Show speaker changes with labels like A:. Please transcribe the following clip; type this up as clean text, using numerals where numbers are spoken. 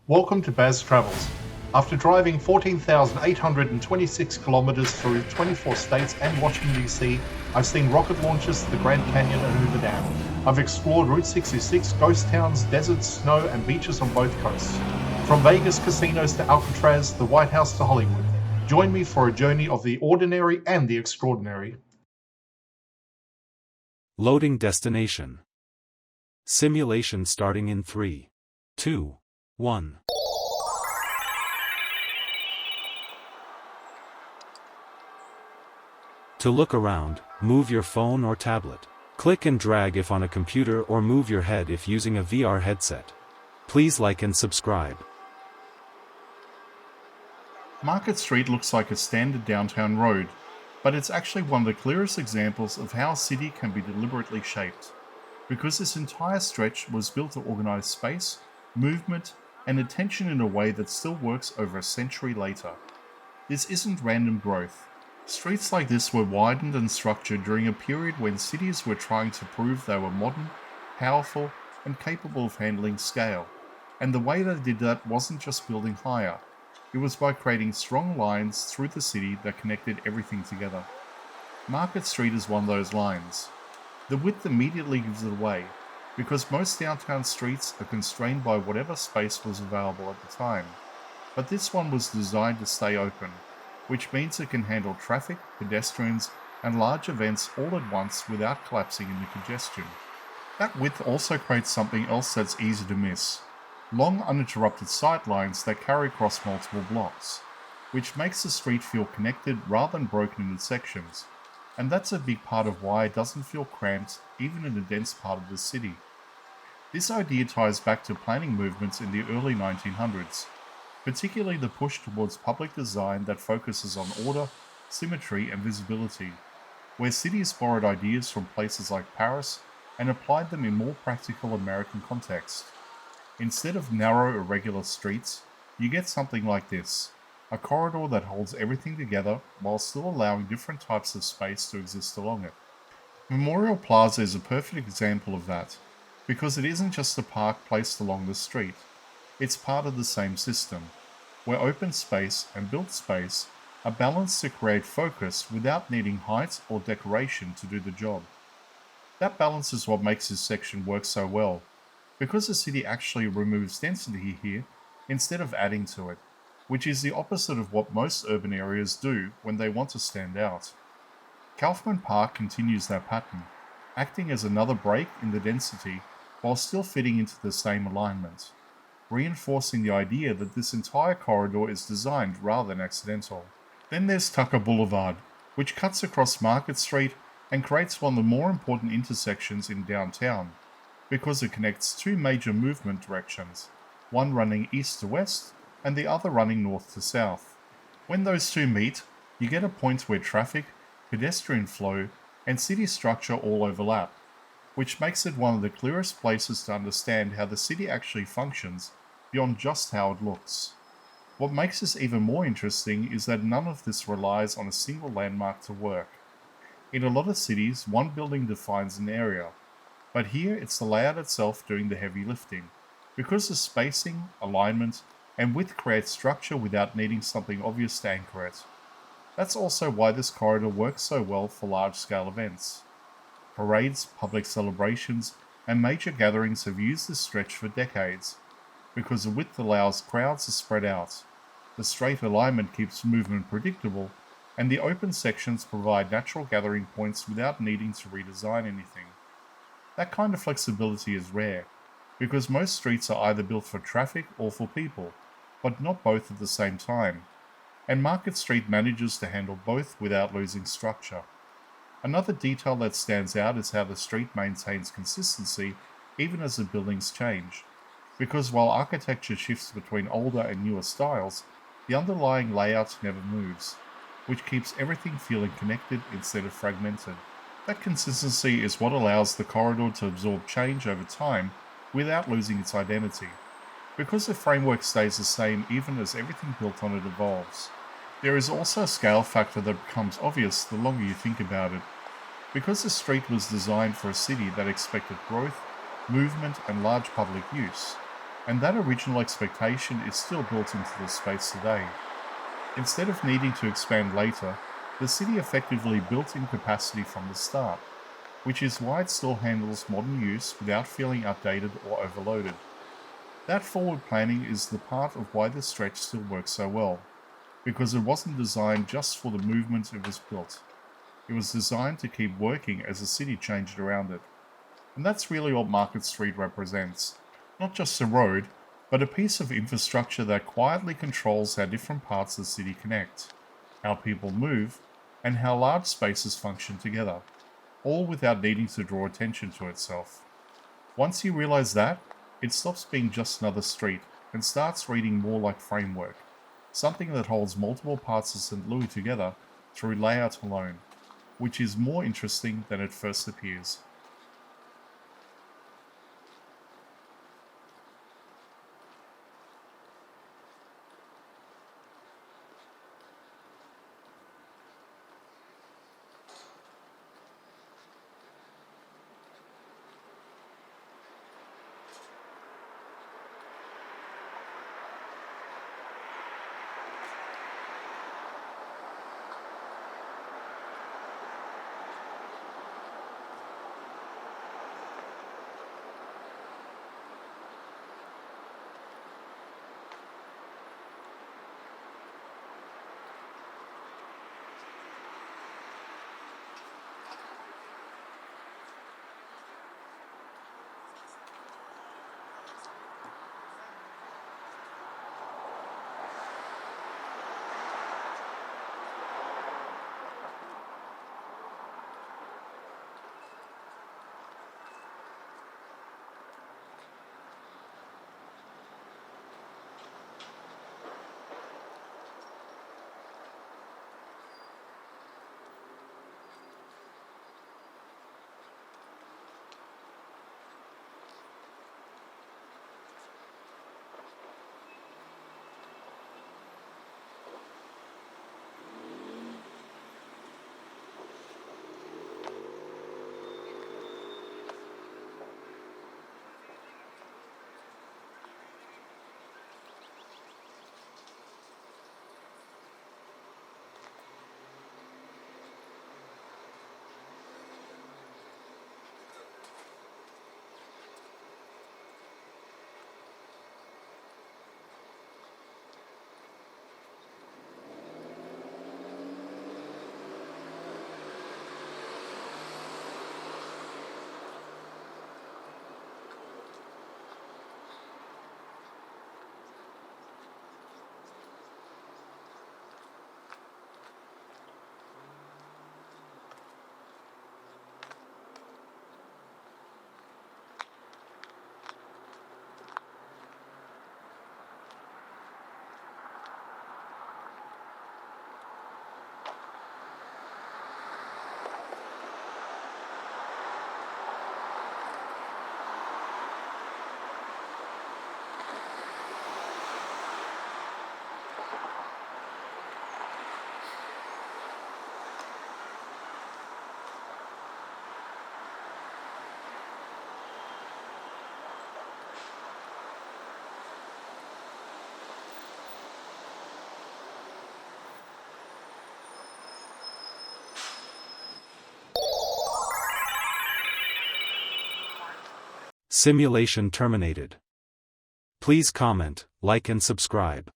A: Welcome to Baz Travels. After driving 14,826 kilometers through 24 states and Washington DC, I've seen rocket launches to the Grand Canyon and Hoover Dam. I've explored Route 66, ghost towns, deserts, snow, and beaches on both coasts. From Vegas casinos to Alcatraz, the White House to Hollywood. Join me for a journey of the ordinary and the extraordinary.
B: Loading destination. Simulation starting in 3, 2, 1. To look around, move your phone or tablet. Click and drag if on a computer or move your head if using a VR headset. Please like and subscribe.
A: Market Street looks like a standard downtown road, but it's actually one of the clearest examples of how a city can be deliberately shaped, because this entire stretch was built to organize space, movement, and attention in a way that still works over a century later. This isn't random growth. Streets like this were widened and structured during a period when cities were trying to prove they were modern, powerful, and capable of handling scale. And the way they did that wasn't just building higher. It was by creating strong lines through the city that connected everything together. Market Street is one of those lines. The width immediately gives it away, because most downtown streets are constrained by whatever space was available at the time. But this one was designed to stay open, which means it can handle traffic, pedestrians, and large events all at once without collapsing into congestion. That width also creates something else that's easy to miss. Long uninterrupted sight lines that carry across multiple blocks, which makes the street feel connected rather than broken into sections. And that's a big part of why it doesn't feel cramped even in a dense part of the city. This idea ties back to planning movements in the early 1900s, particularly the push towards public design that focuses on order, symmetry, and visibility, where cities borrowed ideas from places like Paris and applied them in more practical American context. Instead of narrow, irregular streets, you get something like this, a corridor that holds everything together while still allowing different types of space to exist along it. Memorial Plaza is a perfect example of that, because it isn't just a park placed along the street. It's part of the same system, where open space and built space are balanced to create focus without needing height or decoration to do the job. That balance is what makes this section work so well, because the city actually removes density here instead of adding to it, which is the opposite of what most urban areas do when they want to stand out. Kaufman Park continues that pattern, acting as another break in the density while still fitting into the same alignment, reinforcing the idea that this entire corridor is designed rather than accidental. Then there's Tucker Boulevard, which cuts across Market Street and creates one of the more important intersections in downtown, because it connects two major movement directions, one running east to west and the other running north to south. When those two meet, you get a point where traffic, pedestrian flow, and city structure all overlap, which makes it one of the clearest places to understand how the city actually functions beyond just how it looks. What makes this even more interesting is that none of this relies on a single landmark to work. In a lot of cities, one building defines an area, but here it's the layout itself doing the heavy lifting, because the spacing, alignment, and width creates structure without needing something obvious to anchor it. That's also why this corridor works so well for large-scale events. Parades, public celebrations, and major gatherings have used this stretch for decades, because the width allows crowds to spread out, the straight alignment keeps movement predictable, and the open sections provide natural gathering points without needing to redesign anything. That kind of flexibility is rare, because most streets are either built for traffic or for people, but not both at the same time, and Market Street manages to handle both without losing structure. Another detail that stands out is how the street maintains consistency even as the buildings change, because while architecture shifts between older and newer styles, the underlying layout never moves, which keeps everything feeling connected instead of fragmented. That consistency is what allows the corridor to absorb change over time without losing its identity, because the framework stays the same even as everything built on it evolves. There is also a scale factor that becomes obvious the longer you think about it. Because the street was designed for a city that expected growth, movement, and large public use, and that original expectation is still built into the space today. Instead of needing to expand later, the city effectively built in capacity from the start, which is why it still handles modern use without feeling outdated or overloaded. That forward planning is the part of why the stretch still works so well, because it wasn't designed just for the movement it was built. It was designed to keep working as the city changed around it. And that's really what Market Street represents. Not just a road, but a piece of infrastructure that quietly controls how different parts of the city connect, how people move, and how large spaces function together, all without needing to draw attention to itself. Once you realize that, it stops being just another street and starts reading more like framework, something that holds multiple parts of St. Louis together through layout alone, which is more interesting than it first appears.
B: Simulation terminated. Please comment, like and subscribe.